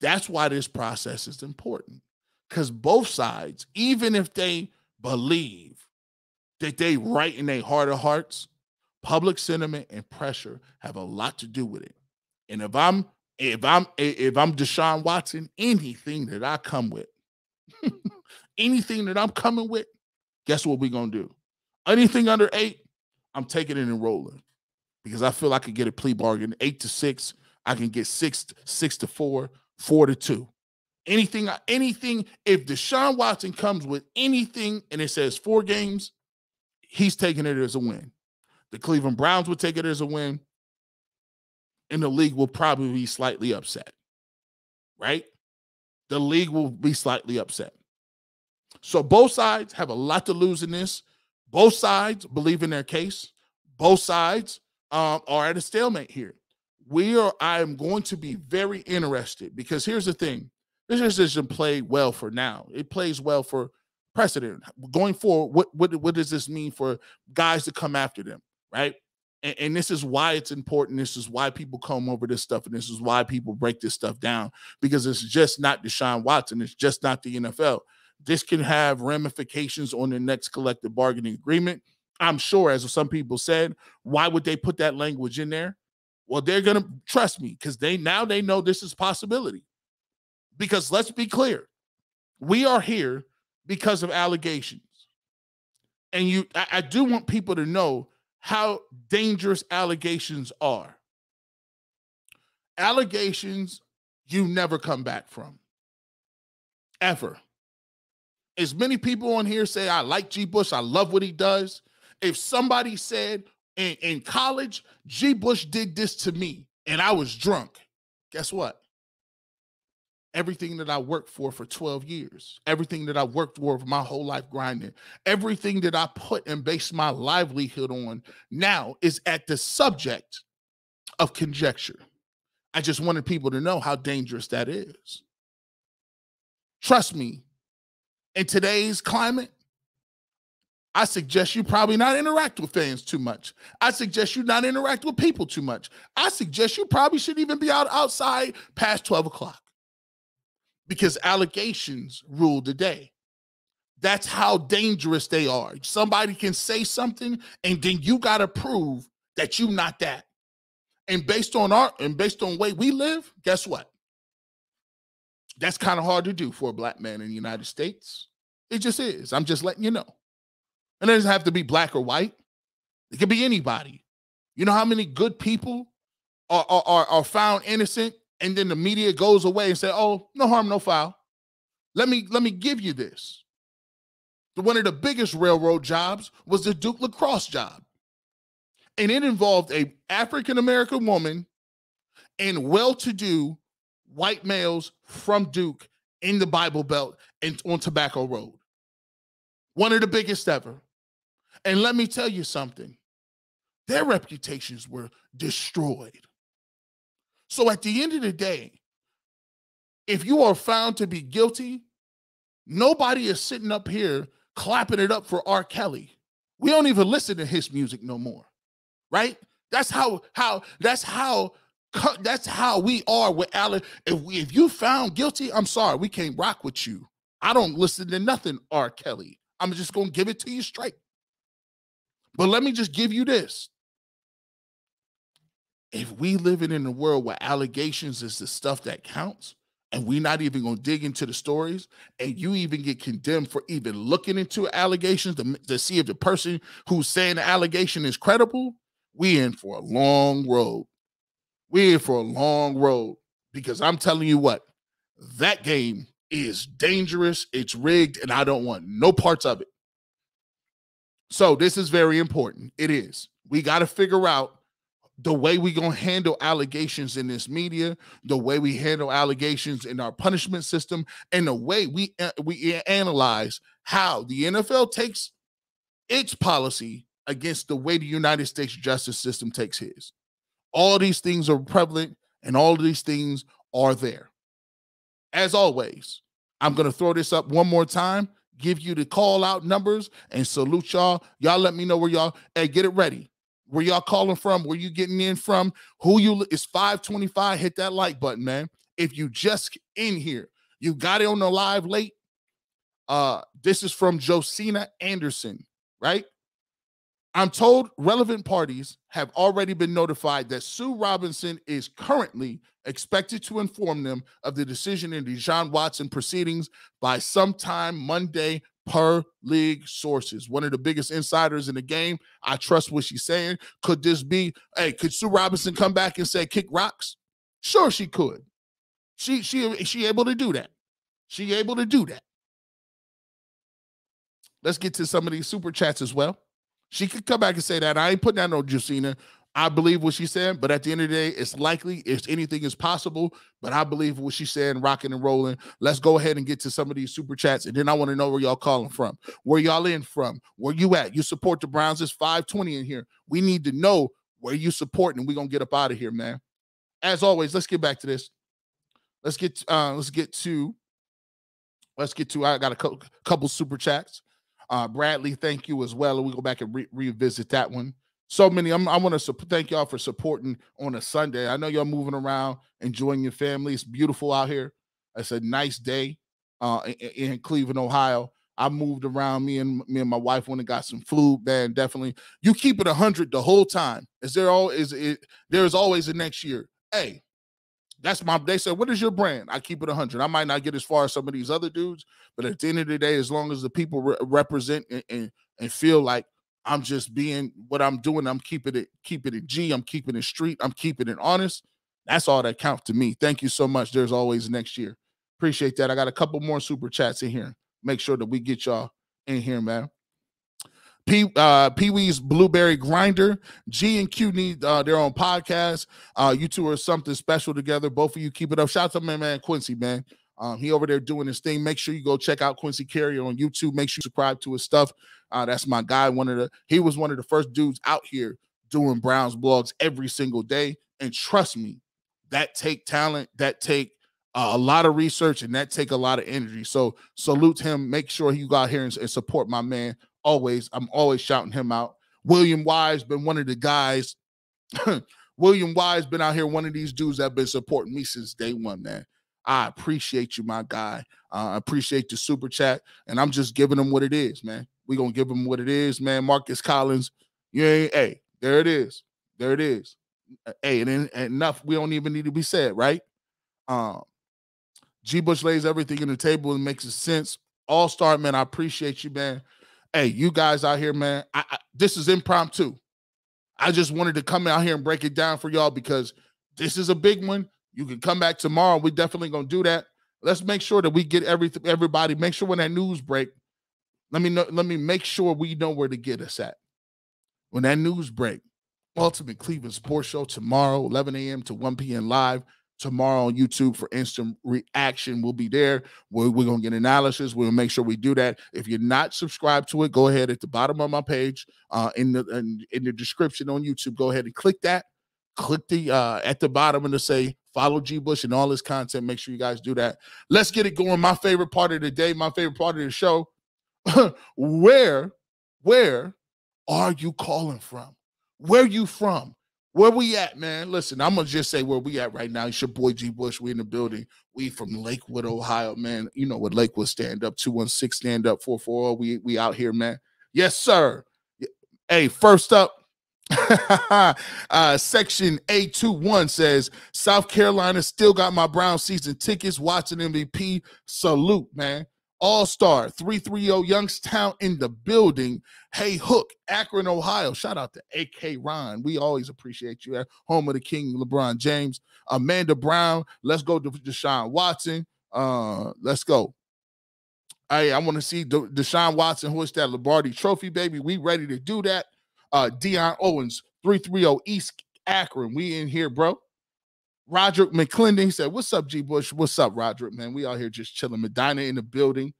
Speaker 2: that's why this process is important. Because both sides, even if they believe that they right in their heart of hearts, public sentiment and pressure have a lot to do with it. And if I'm Deshaun Watson, anything that I come with, anything that I'm coming with, guess what we're gonna do? Anything under 8, I'm taking it and rolling. Because I feel I could get a plea bargain, 8-6. I can get 6-4, 4-2. Anything, if Deshaun Watson comes with anything and it says 4 games, he's taking it as a win. The Cleveland Browns would take it as a win, and the league will probably be slightly upset, right? The league will be slightly upset. So both sides have a lot to lose in this. Both sides believe in their case. Both sides are at a stalemate here. I am going to be very interested because here's the thing. This decision played well for now. It plays well for precedent. Going forward, what does this mean for guys to come after them, right? And this is why it's important. This is why people come over this stuff, and this is why people break this stuff down, because it's just not Deshaun Watson. It's just not the NFL. This can have ramifications on the next collective bargaining agreement. I'm sure, as some people said, why would they put that language in there? Well, they're going to trust me because they know this is a possibility. Because let's be clear, we are here because of allegations. And I do want people to know how dangerous allegations are. Allegations you never come back from. Ever. As many people on here say, I like G. Bush, I love what he does. If somebody said in college, G. Bush did this to me and I was drunk, guess what? Everything that I worked for 12 years, everything that I worked for my whole life grinding, everything that I put and based my livelihood on now is at the subject of conjecture. I just wanted people to know how dangerous that is. Trust me, in today's climate, I suggest you probably not interact with fans too much. I suggest you not interact with people too much. I suggest you probably shouldn't even be outside past 12 o'clock because allegations rule the day. That's how dangerous they are. Somebody can say something and then you got to prove that you're not that. And based on the way we live, guess what? That's kind of hard to do for a black man in the United States. It just is. I'm just letting you know. And it doesn't have to be black or white. It could be anybody. You know how many good people are found innocent and then the media goes away and say, oh, no harm, no foul. Let me give you this. One of the biggest railroad jobs was the Duke lacrosse job. And it involved a African-American woman and well-to-do white males from Duke in the Bible Belt and on Tobacco Road. One of the biggest ever. And let me tell you something. Their reputations were destroyed. So at the end of the day, if you are found to be guilty, nobody is sitting up here clapping it up for R. Kelly. We don't even listen to his music no more, right? That's how we are with Allen. If you found guilty, I'm sorry, we can't rock with you. I don't listen to nothing R. Kelly. I'm just going to give it to you straight. But let me just give you this. If we living in a world where allegations is the stuff that counts, and we're not even going to dig into the stories, and you even get condemned for even looking into allegations to see if the person who's saying the allegation is credible, we in for a long road. We're in for a long road because I'm telling you what, that game is dangerous, it's rigged, and I don't want no parts of it. So this is very important. It is. We got to figure out the way we're going to handle allegations in this media, the way we handle allegations in our punishment system, and the way we analyze how the NFL takes its policy against the way the United States justice system takes his. All these things are prevalent, and all of these things are there. As always, I'm going to throw this up one more time, give you the call out numbers, and salute y'all. Y'all let me know where y'all, hey, get it ready. Where y'all calling from, where you getting in from, it's 525, hit that like button, man. If you just in here, you got it on the live late. This is from Josina Anderson, right? I'm told relevant parties have already been notified that Sue Robinson is currently expected to inform them of the decision in Deshaun Watson proceedings by sometime Monday per league sources. One of the biggest insiders in the game. I trust what she's saying. Could this be, could Sue Robinson come back and say kick rocks? Sure, she could. She able to do that. She able to do that. Let's get to some of these super chats as well. She could come back and say that. I ain't putting that on Josina. I believe what she said, but at the end of the day, it's likely if anything is possible. But I believe what she's saying, rocking and rolling. Let's go ahead and get to some of these super chats. And then I want to know where y'all calling from. Where y'all in from? Where you at? You support the Browns. It's 5:20 in here. We need to know where you supporting, and we're gonna get up out of here, man. As always, let's get back to this. Let's get to I got a couple super chats. Bradley, thank you as well. And we go back and revisit that one. So many. I want to thank y'all for supporting on a Sunday. I know y'all moving around, enjoying your family. It's beautiful out here. It's a nice day in Cleveland, Ohio. I moved around. Me and my wife went and got some food, man. Definitely. You keep it 100 the whole time. There's always a next year. Hey, they said, what is your brand? I keep it 100. I might not get as far as some of these other dudes, but at the end of the day, as long as the people represent and feel like I'm just being what I'm doing, I'm keeping it G, I'm keeping it street, I'm keeping it honest. That's all that counts to me. Thank you so much. There's always next year. Appreciate that. I got a couple more super chats in here. Make sure that we get y'all in here, man. Pee-wee's Blueberry Grinder. G and Q need their own podcast. You two are something special together. Both of you keep it up. Shout out to my man Quincy, man. He over there doing his thing. Make sure you go check out Quincy Carrier on YouTube. Make sure you subscribe to his stuff. That's my guy. He was one of the first dudes out here doing Browns blogs every single day. And trust me, that take talent, that take a lot of research, and that take a lot of energy. So salute him. Make sure you go out here and support my man. I'm always shouting him out. William Wise been one of the guys. William Wise been out here, one of these dudes that have been supporting me since day one, man. I appreciate you, my guy. I appreciate the super chat, and I'm just giving him what it is, man. We're going to give him what it is, man. Marcus Collins, hey, there it is. There it is. Hey, and enough. We don't even need to be said, right? G. Bush lays everything in the table and makes sense. All-star, man, I appreciate you, man. Hey, you guys out here, man, this is impromptu. I just wanted to come out here and break it down for y'all because this is a big one. You can come back tomorrow. We're definitely going to do that. Let's make sure that we get everybody. Make sure when that news break, let me make sure we know where to get us at. When that news break, Ultimate Cleveland Sports Show tomorrow, 11 a.m. to 1 p.m. live. Tomorrow on YouTube for instant reaction. We'll be there. We're going to get analysis. We'll make sure we do that. If you're not subscribed to it, go ahead at the bottom of my page in the description on YouTube. Go ahead and click that. Click the at the bottom and to say follow G Bush and all his content. Make sure you guys do that. Let's get it going. My favorite part of the day, my favorite part of the show. Where are you calling from? Where you from? Where we at, man? Listen, I'm going to just say where we at right now. It's your boy G Bush. We in the building. We from Lakewood, Ohio, man. You know what Lakewood stand up, 216 stand up, 440. We out here, man. Yes, sir. Hey, first up, section A21 says, South Carolina still got my Brown season tickets. Watson MVP. Salute, man. All-Star 330 Youngstown in the building. Hey Hook, Akron, Ohio. Shout out to AK Ron. We always appreciate you at home of the King, LeBron James. Amanda Brown. Let's go to Deshaun Watson. Let's go. I want to see Deshaun Watson hoist that Lombardi Trophy, baby. We ready to do that. Deion Owens, 330 East Akron. We in here, bro. Roderick McClendon, he said, what's up, G Bush? What's up, Roderick, man? We out here just chilling. Medina in the building.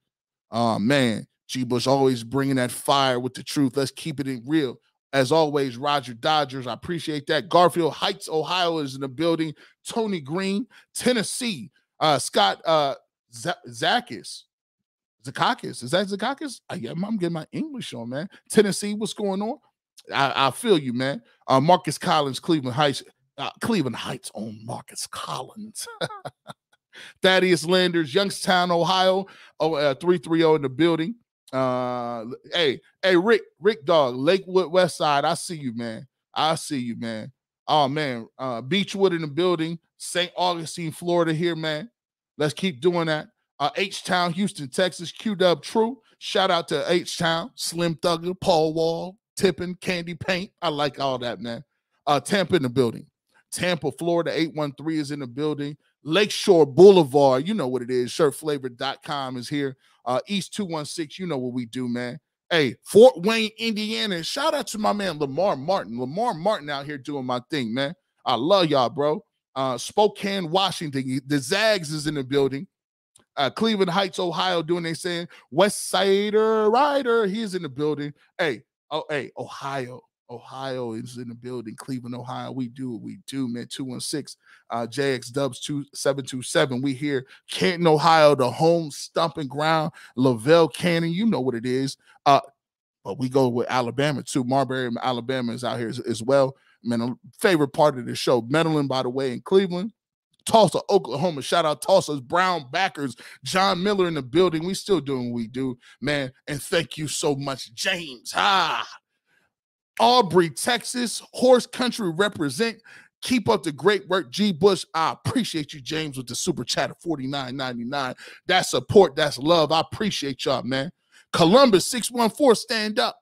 Speaker 2: Man, G Bush always bringing that fire with the truth. Let's keep it real. As always, Roger Dodgers, I appreciate that. Garfield Heights, Ohio is in the building. Tony Green, Tennessee. Scott Zakakis. Is that Zakakis? I'm getting my English on, man. Tennessee, what's going on? I feel you, man. Marcus Collins, Cleveland Heights on Marcus Collins. Thaddeus Landers, Youngstown, Ohio. 330 in the building. Hey, Rick Dog, Lakewood West Side. I see you, man. Oh, man. Beechwood in the building. St. Augustine, Florida here, man. Let's keep doing that. H-Town, Houston, Texas. Q-Dub True. Shout out to H-Town, Slim Thugger, Paul Wall, Tippin, Candy Paint. I like all that, man. Tampa in the building. Tampa, Florida, 813 is in the building. Lakeshore Boulevard, you know what it is. Shirtflavor.com is here. East 216, you know what we do, man. Hey, Fort Wayne, Indiana. Shout out to my man Lamar Martin. Lamar Martin out here doing my thing, man. I love y'all, bro. Spokane, Washington. The Zags is in the building. Cleveland Heights, Ohio, doing they saying West Sider Rider. He's in the building. Hey, Ohio. Ohio is in the building. Cleveland, Ohio. We do what we do, man. 216. JX Dubs 2727. We here. Canton, Ohio, the home stumping ground. Lavelle Cannon. You know what it is. But we go with Alabama too. Marbury, Alabama is out here as well. Man, a favorite part of the show. Medellin, by the way, in Cleveland. Tulsa, Oklahoma. Shout out Tulsa's Brown backers. John Miller in the building. We still doing what we do, man. And thank you so much, James. Aubrey, Texas. Horse Country represent. Keep up the great work, G. Bush. I appreciate you, James, with the super chat of $49.99. That's support. That's love. I appreciate y'all, man. Columbus 614, stand up.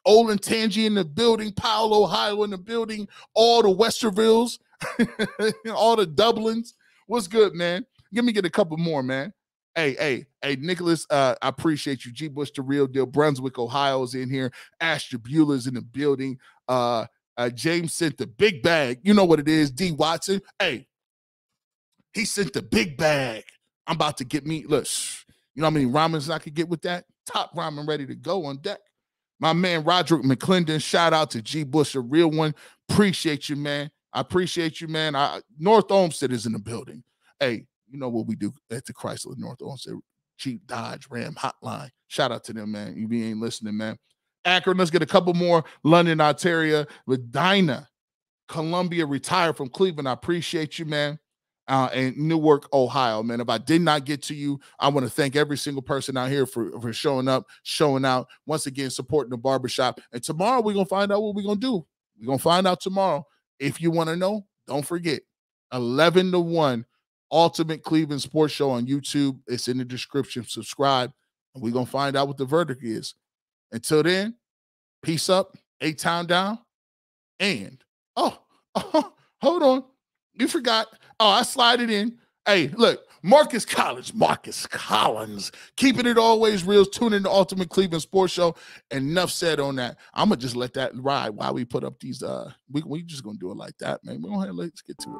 Speaker 2: Olin Tangi in the building. Powell, Ohio in the building. All the Westervilles. All the Dublins. What's good, man? Let me get a couple more, man. Hey, Nicholas, I appreciate you. G. Bush, the real deal. Brunswick, Ohio is in here. Astor Bueller's in the building. James sent the big bag. You know what it is, D. Watson. Hey, he sent the big bag. I'm about to get me, look, you know how many ramens I could get with that? Top ramen ready to go on deck. My man, Roderick McClendon, shout out to G. Bush, a real one. Appreciate you, man. I appreciate you, man. North Olmsted is in the building. Hey, you know what we do at the Chrysler North Olmsted Jeep Dodge Ram hotline. Shout out to them, man. You ain't listening, man. Akron, let's get a couple more. London, Ontario. Medina, Columbia, retired from Cleveland. I appreciate you, man. And Newark, Ohio, man. If I did not get to you, I want to thank every single person out here for showing up, showing out, once again, supporting the barbershop. And tomorrow we're going to find out what we're going to do. We're going to find out tomorrow. If you want to know, don't forget, 11-1 Ultimate Cleveland Sports Show on YouTube. It's in the description. Subscribe, and we're going to find out what the verdict is. Until then, peace up, 8-town down, and, hold on. You forgot. I slide it in. Hey, look, Marcus Collins, keeping it always real. Tune in to Ultimate Cleveland Sports Show. Enough said on that. I'm going to just let that ride while we put up these, we just going to do it like that, man. We're going to let's get to it.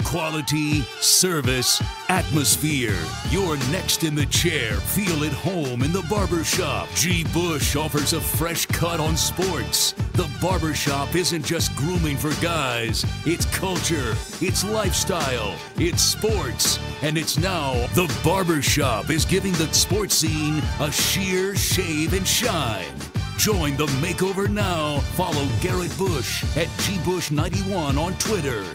Speaker 1: Quality, service, atmosphere. You're next in the chair. Feel at home in the barbershop. G. Bush offers a fresh cut on sports. The barbershop isn't just grooming for guys. It's culture, it's lifestyle, it's sports. And it's now the barbershop is giving the sports scene a sheer shave and shine. Join the makeover now. Follow Garrett Bush at GBush91 on Twitter.